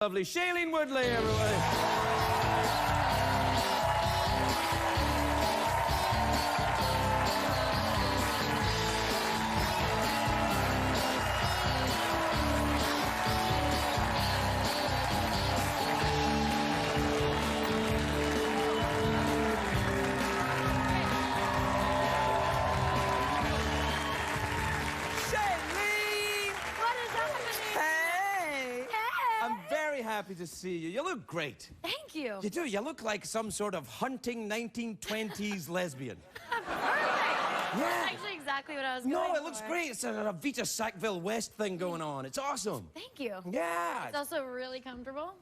Lovely Shailene Woodley, everybody. Shailene! What is happening? Hey! Hey! I'm very happy to see you. You look great. Thank you. You do. You look like some sort of hunting 1920s lesbian. Perfect. Yeah. That's actually exactly what I was going No, for. it looks great. It's a Vita Sackville West thing going on. It's awesome. Thank you. Yeah. It's also really comfortable.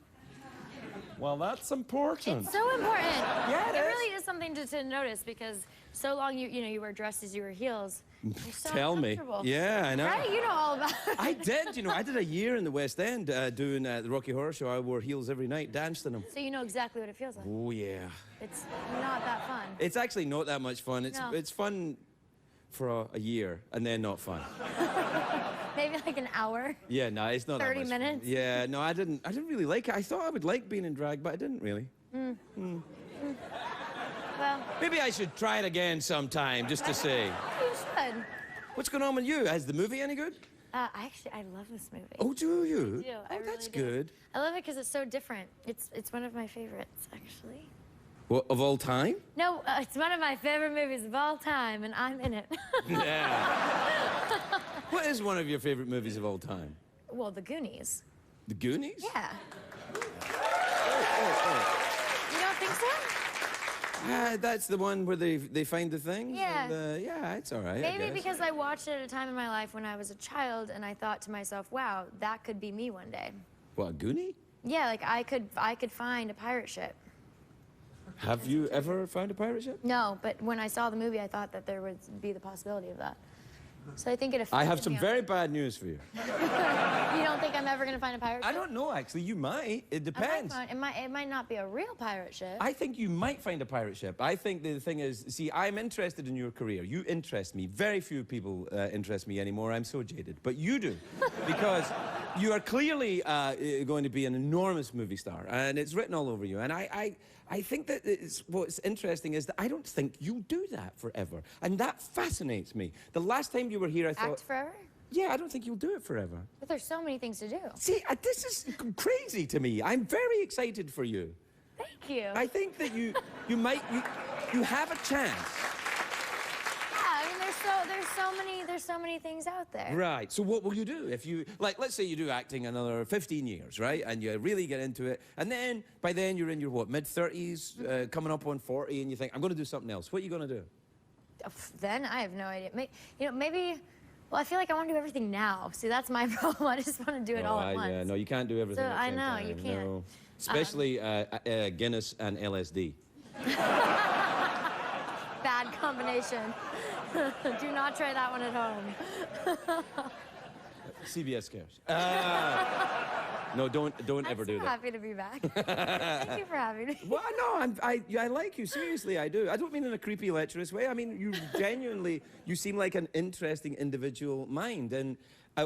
Well, that's important. It's so important. Yeah, it is. really is something to notice because so long you were dressed as you were heels. You're so Tell me. uncomfortable. Yeah, I know. Right? You know all about it. I did. You know, I did a year in the West End doing the Rocky Horror Show. I wore heels every night, danced in them. So you know exactly what it feels like. Oh, yeah. It's not that fun. It's actually not that much fun. No. It's fun for a year and then not fun. Maybe like an hour. Yeah, no, it's not 30 that much minutes? Fun. Yeah, no, I didn't really like it. I thought I would like being in drag, but I didn't really. Well, Maybe I should try it again sometime just to see. you should. What's going on with you? Is the movie any good? I love this movie. Oh, do you? I do. Oh, I that's really do. good. I love it because it's so different. It's one of my favorites, actually. What, of all time? No, it's one of my favorite movies of all time, and I'm in it. Yeah. What is one of your favorite movies of all time? Well, The Goonies. The Goonies? Yeah. Oh. You don't think so? That's the one where they find the things? Yeah. And, yeah, it's all right. I Maybe guess. because I watched it at a time in my life when I was a child, and I thought to myself, wow, that could be me one day. What, a Goonie? Yeah, like I could find a pirate ship. Have you ever found a pirate ship? No, but when I saw the movie, I thought that there would be the possibility of that. So I think it affected I have some me. very bad news for you. You don't think I'm ever going to find a pirate ship? I don't know, actually. You might. It depends. It might not be a real pirate ship. I think you might find a pirate ship. I think the thing is, see, I'm interested in your career. You interest me. Very few people interest me anymore. I'm so jaded. But you do. Because you are clearly going to be an enormous movie star. And it's written all over you. And I think that what's interesting is that I don't think you'll do that forever. And that fascinates me. The last time you were here, I thought... Act forever? Yeah, I don't think you'll do it forever. But there's so many things to do. See, this is crazy to me. I'm very excited for you. Thank you. I think that you have a chance. Yeah, I mean, there's so many things out there. Right. So what will you do if you, like, let's say you do acting another 15 years, right? And you really get into it. And then, by then, you're in your, what, mid-30s, coming up on 40, and you think, I'm going to do something else. What are you going to do? Then I have no idea. Maybe. Well, I feel like I want to do everything now. See, that's my problem. I just want to do it all at once. Yeah, no, you can't do everything So at the I same know, time. you can't. No. Especially Guinness and LSD. Bad combination. Do not try that one at home. CBS cares. No, don't ever do I'm so that. happy to be back. Thank you for having me. Well, no, I like you. Seriously, I do. I don't mean in a creepy, lecherous way. I mean, you genuinely, you seem like an interesting individual mind. And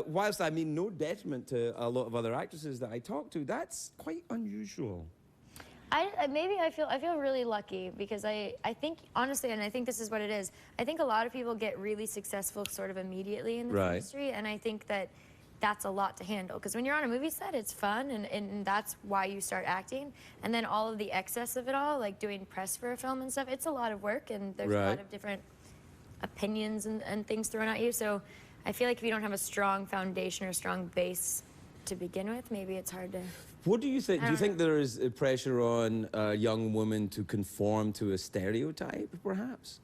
whilst I mean no detriment to a lot of other actresses that I talk to, that's quite unusual. Maybe I feel really lucky because I think, honestly, and I think this is what it is, I think a lot of people get really successful sort of immediately in this industry, and I think that that's a lot to handle. Because when you're on a movie set, it's fun, and that's why you start acting. And then all of the excess of it all, like doing press for a film and stuff, it's a lot of work, and there's a lot of different opinions and things thrown at you. So I feel like if you don't have a strong foundation or a strong base to begin with, maybe it's hard to... What do you think? Do you think there is a pressure on a young woman to conform to a stereotype, perhaps?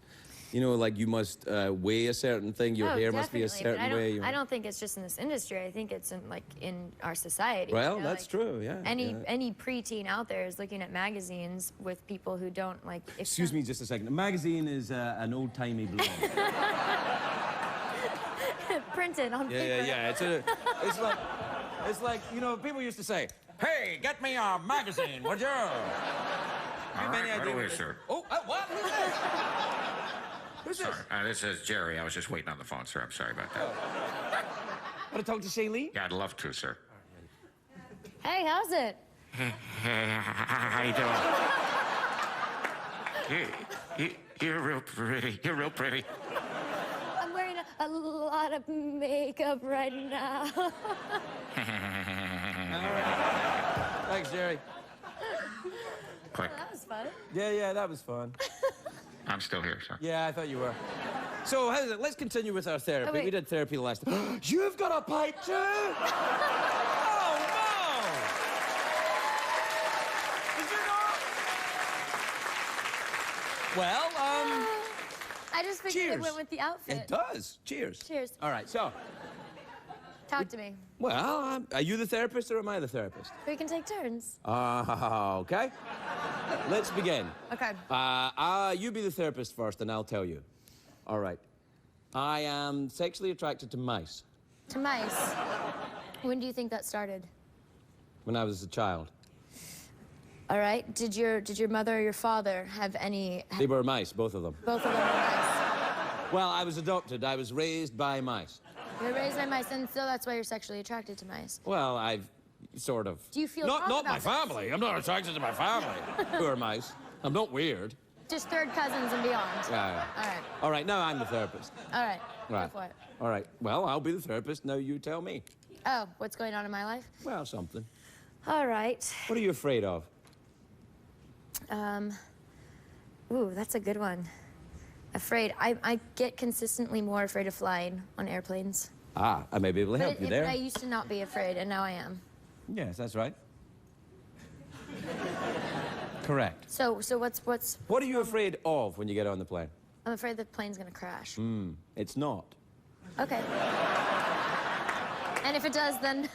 You know, like you must weigh a certain thing, your hair must be a certain way. I don't think it's just in this industry. I think it's in our society. Well, that's true, yeah. Any preteen out there is looking at magazines with people who don't like... Excuse me just a second. A magazine is an old-timey blog. Printed on paper. Yeah. It's like, you know, people used to say, hey, get me a magazine, would you? All right, right away, sir. Oh, what? Who's this? Sorry, this is Jerry. I was just waiting on the phone, sir. I'm sorry about that. Want to talk to Shailene? Yeah, I'd love to, sir. Hey, how's it? Hey, how you doing? You're real pretty. You're real pretty. I'm wearing a lot of makeup right now. Thanks, Jerry. Click. That was fun. Yeah, that was fun. I'm still here, sir. Yeah, I thought you were. So, how's it? Let's continue with our therapy. Oh, wait. We did therapy the last time. You've got a pipe too? Oh, no! Did you not? Well, I just figured cheers. it went with the outfit. It does. Cheers. Cheers. All right, so, Talk to me. well, are you the therapist or am I the therapist? We can take turns. Okay. Let's begin. Okay. You be the therapist first, and I'll tell you. All right. I am sexually attracted to mice. To mice. When do you think that started? When I was a child. All right. Did your mother or your father have any? They were mice, both of them. Both of them were mice. Well, I was adopted. I was raised by mice. You were raised by mice, and so that's why you're sexually attracted to mice. Well, I've sort of. Do you feel not wrong my about this? family. I'm not attracted to my family. Who are mice? I'm not weird. Just third cousins and beyond. Yeah. All right. All right. Now I'm the therapist. All right. Right. Go for it. All right. Well, I'll be the therapist. Now you tell me. Oh, what's going on in my life? Well, something. All right. What are you afraid of? Ooh, that's a good one. Afraid. I get consistently more afraid of flying on airplanes. I may be able to help you there. But I used to not be afraid, and now I am. Yes, that's right. Correct. So what's? What are you afraid of when you get on the plane? I'm afraid the plane's gonna crash. It's not. Okay. And if it does, then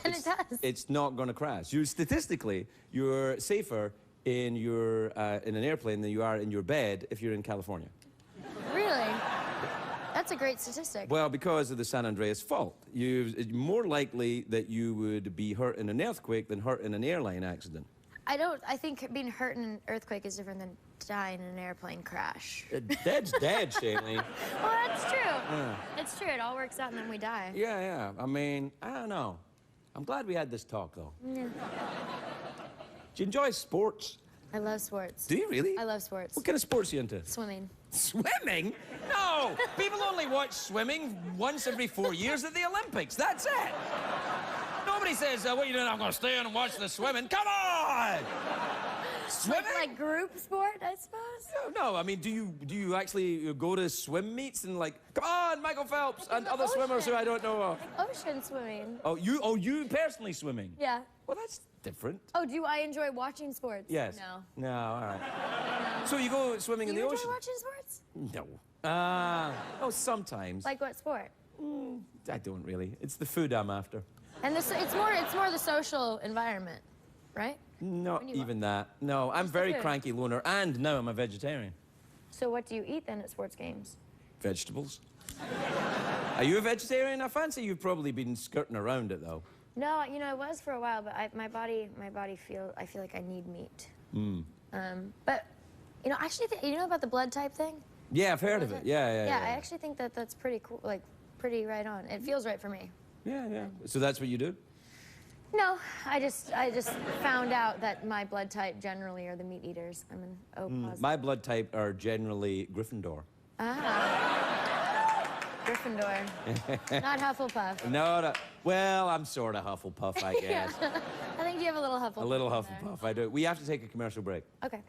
it does. It's not going to crash. Statistically, you're safer in an airplane than you are in your bed if you're in California. Really? That's a great statistic. Well, because of the San Andreas fault. It's more likely that you would be hurt in an earthquake than hurt in an airline accident. I think being hurt in an earthquake is different than dying in an airplane crash. Dead's dead, Shailene. Well, that's true. Yeah. It's true. It all works out and then we die. Yeah. I mean, I don't know. I'm glad we had this talk, though. Yeah. Do you enjoy sports? I love sports. Do you really? I love sports. What kind of sports are you into? Swimming. Swimming? No! People only watch swimming once every 4 years at the Olympics. That's it. Nobody says, what are you doing? I'm going to stay in and watch the swimming. Come on! Swimming? Like group sport, I suppose? No, I mean, do you actually go to swim meets and like, come on, Michael Phelps and other swimmers who I don't know of? Ocean swimming. Oh, you personally swimming? Yeah. Well, that's different. Oh, do I enjoy watching sports? Yes. No. No, all right. So you go swimming in the Do you ocean? enjoy watching sports? No. Oh, sometimes. Like what sport? I don't really. It's the food I'm after. And it's more the social environment, right? Not even that. No, I'm very cranky loner, and now I'm a vegetarian. So what do you eat then at sports games? Vegetables. Are you a vegetarian? I fancy you've probably been skirting around it, though. No, you know, I was for a while, but I feel like I need meat. But, you know, actually, you know about the blood type thing? Yeah, I've heard of it. Yeah. I actually think that's pretty cool, like, pretty right on. It feels right for me. Yeah. So that's what you do? No, I just found out that my blood type generally are the meat eaters. I'm an O positive. My blood type are generally Gryffindor. Ah. Gryffindor. Not Hufflepuff. No, well, I'm sort of Hufflepuff, I guess. Yeah. I think you have a little Hufflepuff. A little in Hufflepuff, I do. We have to take a commercial break. There. Okay.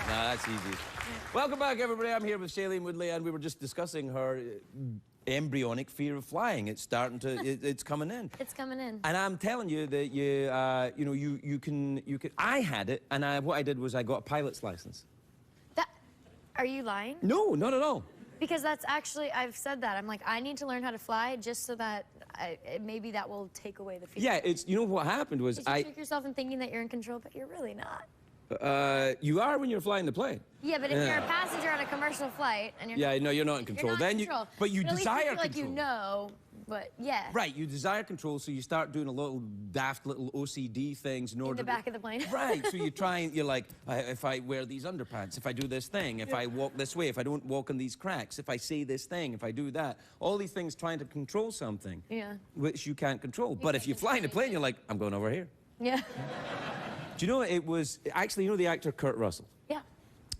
That's easy. Welcome back, everybody. I'm here with Shailene Woodley, and we were just discussing her embryonic fear of flying. It's starting to, it's coming in. It's coming in. And I'm telling you that you can. I had it, and what I did was I got a pilot's license. Are you lying? No, not at all. Because that's actually, I've said that. I'm like, I need to learn how to fly just so that maybe that will take away the fear. Yeah, you know what happened was You trick yourself in thinking that you're in control, but you're really not. You are when you're flying the plane. Yeah, but if you're a passenger on a commercial flight and you're no, you're not in control. You're not in control. But you at least desire you feel like control. you know, but yeah. Right, you desire control, so you start doing a little daft little OCD things in order. In the back of the plane. Right, so you try and you're like, if I wear these underpants, if I do this thing, if I walk this way, if I don't walk in these cracks, if I say this thing, if I do that, all these things trying to control something. Yeah. Which you can't control. But if you fly in a plane, you're like, I'm going over here. Yeah. Do you know it was actually, you know the actor Kurt Russell? Yeah.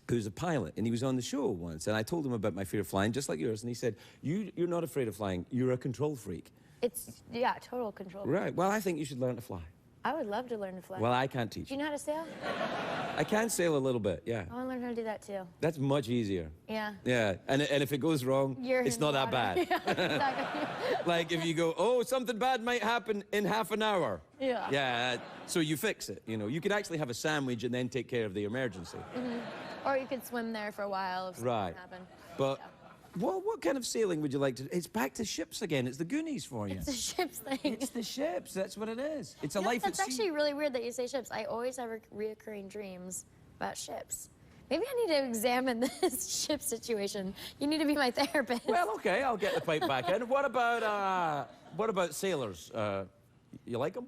Who's a pilot, and he was on the show once, and I told him about my fear of flying, just like yours, and he said, you're not afraid of flying, you're a control freak. It's, yeah, total control. Right, well, I think you should learn to fly. I would love to learn to fly. Well, I can't teach Do you know how to sail? I can sail a little bit, yeah. I want to learn how to do that too. That's much easier. Yeah. Yeah, and if it goes wrong, it's not that bad. Yeah, exactly. Like if you go, oh, something bad might happen in half an hour. Yeah. Yeah, so you fix it, you know. You could actually have a sandwich and then take care of the emergency. Or you could swim there for a while if something happened. But what kind of sailing would you like to? It's back to ships again. It's the Goonies for you. It's the ships thing. It's the ships. That's what it is. It's a You know, life at that's sea. actually really weird that you say ships. I always have reoccurring dreams about ships. Maybe I need to examine this ship situation. You need to be my therapist. Well, okay, I'll get the pipe back in. What about sailors? You like them?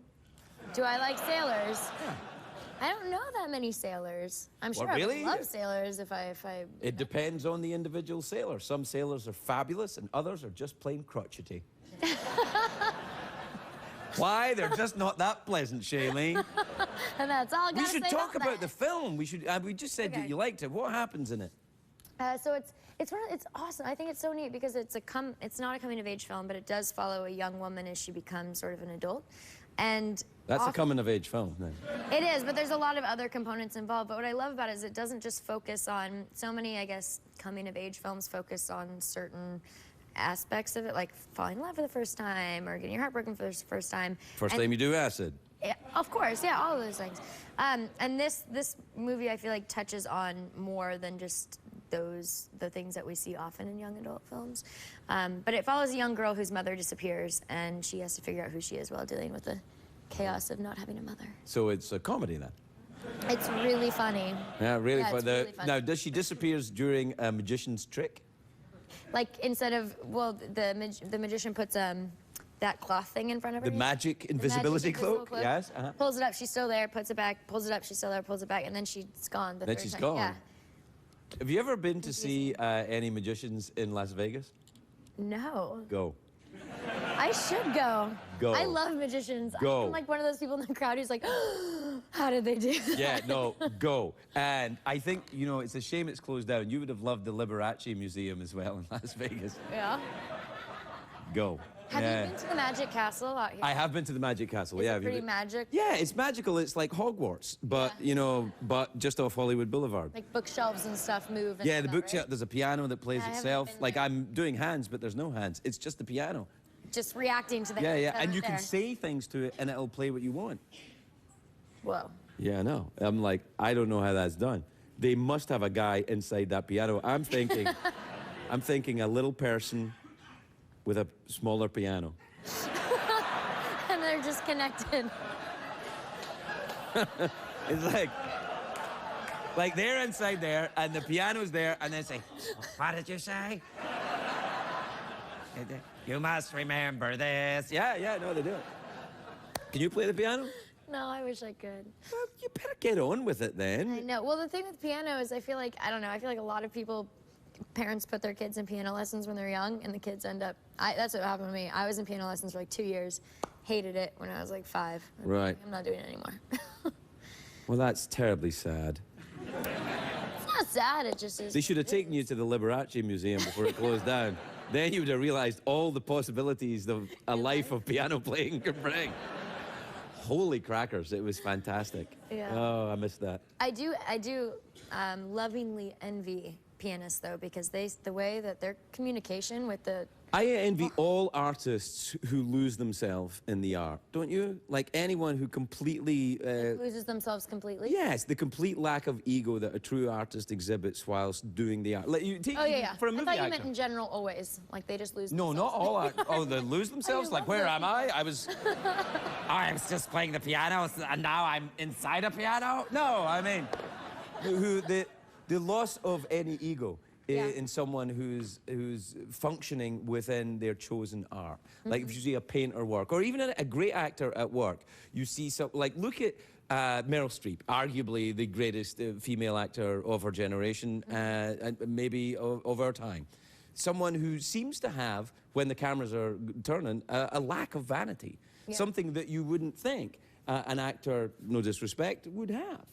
Do I like sailors? Yeah. I don't know that many sailors. I'm sure really? I would love sailors if I... It depends on the individual sailor. Some sailors are fabulous and others are just plain crotchety. Why? They're just not that pleasant, Shailene. And that's all I gotta say. We should talk about the film. We should. We just said that you liked it. What happens in it? So it's awesome. I think it's so neat because it's not a coming of age film, but it does follow a young woman as she becomes sort of an adult. And that's a coming of age film, then. It is, but there's a lot of other components involved. But what I love about it is it doesn't just focus on so many, I guess, coming of age films focus on certain aspects of it, like falling in love for the first time or getting your heart broken for the first time. First time you do acid. Yeah, of course, yeah, all of those things. And this movie, I feel like, touches on more than just the things that we see often in young adult films. But it follows a young girl whose mother disappears, and she has to figure out who she is while dealing with the chaos of not having a mother. So it's a comedy, then? It's really funny. Yeah, really yeah, funny. Really funny. Now, does she disappears during a magician's trick? Like, instead of, well, the magician puts that cloth thing in front of her. The magic invisibility cloak? Yes. Pulls it up, she's still there, puts it back, pulls it up, she's still there, pulls it back, and then she's gone. Then she's gone. Yeah. Have you ever been to see any magicians in Las Vegas? No. Go. I should go. Go. I love magicians. Go. I'm like one of those people in the crowd who's like, how did they do that? Yeah, no, go. And I think, you know, it's a shame it's closed down. You would have loved the Liberace Museum as well in Las Vegas. Yeah. Go. Have you been to the Magic Castle out here? I have been to the Magic Castle, Is yeah. it pretty magic? Yeah, it's magical. It's like Hogwarts, but, you know, but just off Hollywood Boulevard. Like bookshelves and stuff move and yeah, the bookshelf, right? there's a piano that plays itself. Like, there. I'm doing hands, but there's no hands. It's just the piano. Just reacting to the Yeah, yeah, and you can say things to it, and it'll play what you want. Whoa. Yeah, I know. I'm like, I don't know how that's done. They must have a guy inside that piano. I'm thinking a little person with a smaller piano. And they're just connected. It's like they're inside there, and the piano's there, and they say, What did you say? You must remember this. yeah, no, they do it. Can you play the piano? No, I wish I could. Well, you better get on with it then. I know. Well, the thing with piano is I feel like, I don't know, I feel like a lot of people, parents put their kids in piano lessons when they're young, and the kids end up, that's what happened to me. I was in piano lessons for like 2 years, hated it when I was like 5. Right. I'm not doing it anymore. Well, that's terribly sad. It's not sad, it just is. They should have taken you to the Liberace Museum before it closed down. Then you would have realized all the possibilities that a life of piano playing could bring. Holy crackers, it was fantastic. Yeah. Oh, I missed that. I do lovingly envy pianists, though, because the way that their communication with the... I envy all artists who lose themselves in the art, don't you? Like anyone who completely... loses themselves completely? Yes, the complete lack of ego that a true artist exhibits whilst doing the art. Like you take, Oh, yeah. For a movie I thought you actor. meant in general always. Like, they just lose No, themselves. not all art. Oh, they lose themselves? Like, where am I? I was I was just playing the piano, and now I'm inside a piano? No, I mean, the loss of any ego Yeah. in someone who's functioning within their chosen art. Like if you see a painter work, or even a great actor at work, you see some, like look at Meryl Streep, arguably the greatest female actor of her generation, and maybe of our time. Someone who seems to have, when the cameras are turning, a lack of vanity. Yeah. Something that you wouldn't think an actor, no disrespect, would have.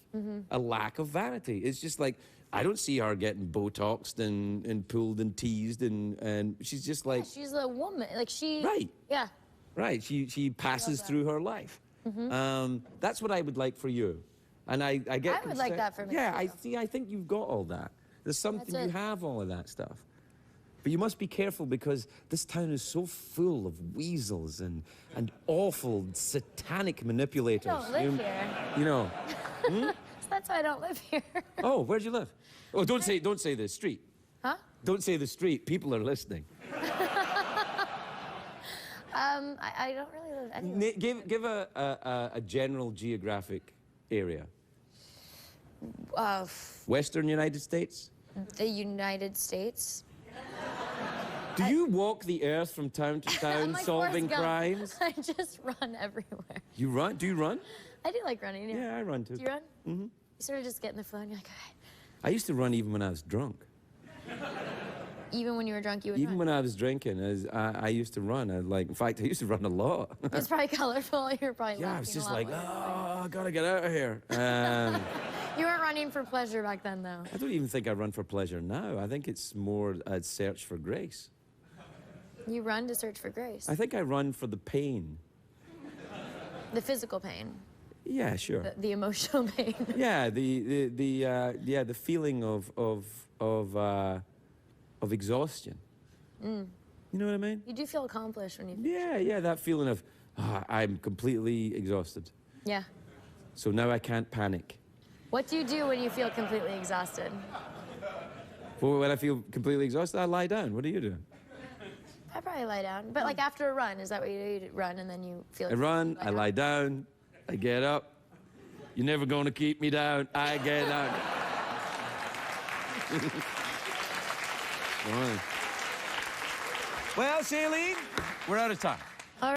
A lack of vanity. It's just like, I don't see her getting Botoxed and pulled and teased, and she's just like... Yeah, she's a woman. Like, she... Right. Yeah. Right, she passes through her life. That's what I would like for you. And I get... I would like that for me, Yeah, too. I think you've got all that. There's something, That's you it. have all of that stuff. But you must be careful because this town is so full of weasels and awful satanic manipulators. I don't live here. You know. So that's why I don't live here. Oh, where'd you live? Oh, don't say the street. Huh? Don't say the street. People are listening. I don't really live anywhere. Give a general geographic area. Western United States? The United States. Do you walk the earth from town to town Like solving Forrest Gump. crimes? I just run everywhere. You run? Do you run? I do like running, yeah. Yeah, I run too. Do you run? Mm-hmm. You sort of just get in the flow and you're like, all right. I used to run even when I was drunk. Even when you were drunk, you would Even run? when I was drinking, I used to run. In fact, I used to run a lot. It's probably colorful. You're probably Yeah, I was laughing a just lot like, while oh, I gotta get out of here. you weren't running for pleasure back then, though. I don't even think I run for pleasure now. I think it's more a search for grace. You run to search for grace. I think I run for the pain. The physical pain. Yeah, sure. The emotional pain. Yeah, the feeling of exhaustion. You know what I mean? You do feel accomplished when you... Yeah, that feeling of I'm completely exhausted. Yeah. So now I can't panic. What do you do when you feel completely exhausted? Well, when I feel completely exhausted, I lie down. What do you do? I probably lie down. But like after a run, is that what you do? You run and then you feel... I run, I lie down, I get up. You're never going to keep me down. I get up. Well, Shailene, we're out of time.